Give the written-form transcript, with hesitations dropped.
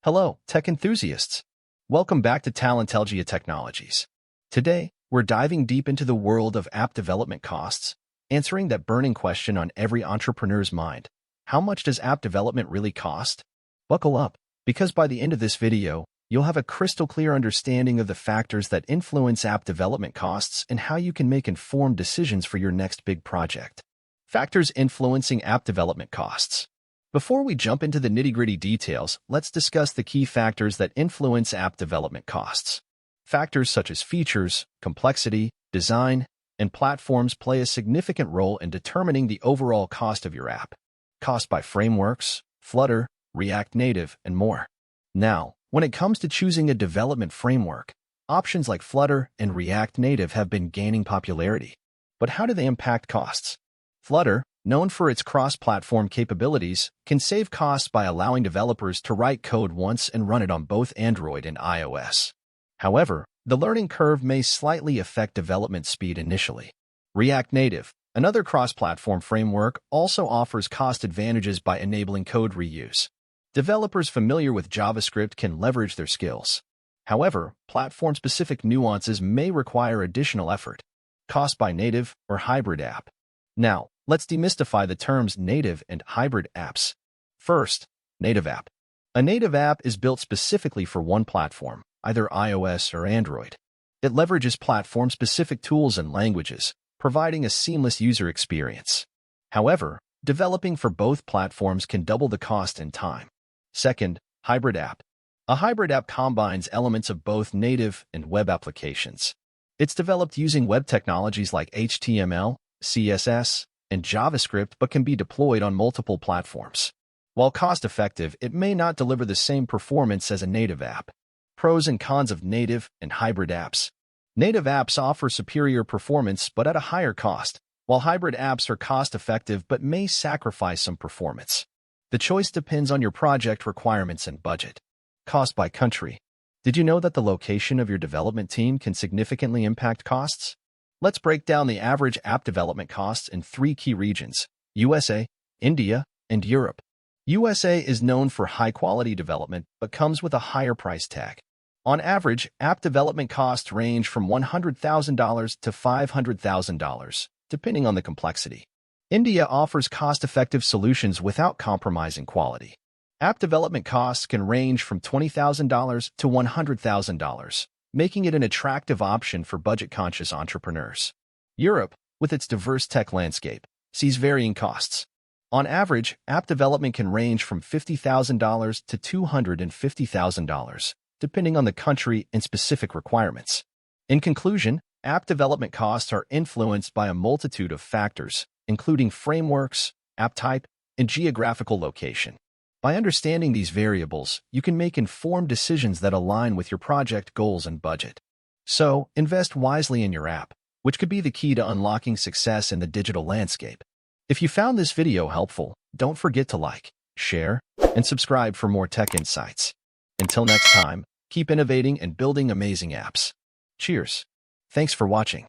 Hello, tech enthusiasts. Welcome back to Talentelgia Technologies. Today, we're diving deep into the world of app development costs, answering that burning question on every entrepreneur's mind. How much does app development really cost? Buckle up, because by the end of this video, you'll have a crystal clear understanding of the factors that influence app development costs and how you can make informed decisions for your next big project. Factors influencing app development costs. Before we jump into the nitty-gritty details, let's discuss the key factors that influence app development costs. Factors such as features, complexity, design, and platforms play a significant role in determining the overall cost of your app. Cost by frameworks, Flutter, React Native, and more. Now, when it comes to choosing a development framework, options like Flutter and React Native have been gaining popularity. But how do they impact costs? Flutter, known for its cross-platform capabilities, can save costs by allowing developers to write code once and run it on both Android and iOS. However, the learning curve may slightly affect development speed initially. React Native, another cross-platform framework, also offers cost advantages by enabling code reuse. Developers familiar with JavaScript can leverage their skills. However, platform-specific nuances may require additional effort. Cost by native or hybrid app. Now, let's demystify the terms native and hybrid apps. First, native app. A native app is built specifically for one platform, either iOS or Android. It leverages platform-specific tools and languages, providing a seamless user experience. However, developing for both platforms can double the cost and time. Second, hybrid app. A hybrid app combines elements of both native and web applications. It's developed using web technologies like HTML, CSS, and JavaScript but can be deployed on multiple platforms. While cost-effective, it may not deliver the same performance as a native app. Pros and cons of native and hybrid apps. Native apps offer superior performance but at a higher cost, while hybrid apps are cost-effective but may sacrifice some performance. The choice depends on your project requirements and budget. Cost by country. Did you know that the location of your development team can significantly impact costs? Let's break down the average app development costs in three key regions: USA, India, and Europe. USA is known for high-quality development but comes with a higher price tag. On average, app development costs range from $100,000 to $500,000, depending on the complexity. India offers cost-effective solutions without compromising quality. App development costs can range from $20,000 to $100,000, making it an attractive option for budget-conscious entrepreneurs. Europe, with its diverse tech landscape, sees varying costs. On average, app development can range from $50,000 to $250,000, depending on the country and specific requirements. In conclusion, app development costs are influenced by a multitude of factors, including frameworks, app type, and geographical location. By understanding these variables, you can make informed decisions that align with your project goals and budget. So, invest wisely in your app, which could be the key to unlocking success in the digital landscape. If you found this video helpful, don't forget to like, share, and subscribe for more tech insights. Until next time, keep innovating and building amazing apps. Cheers. Thanks for watching.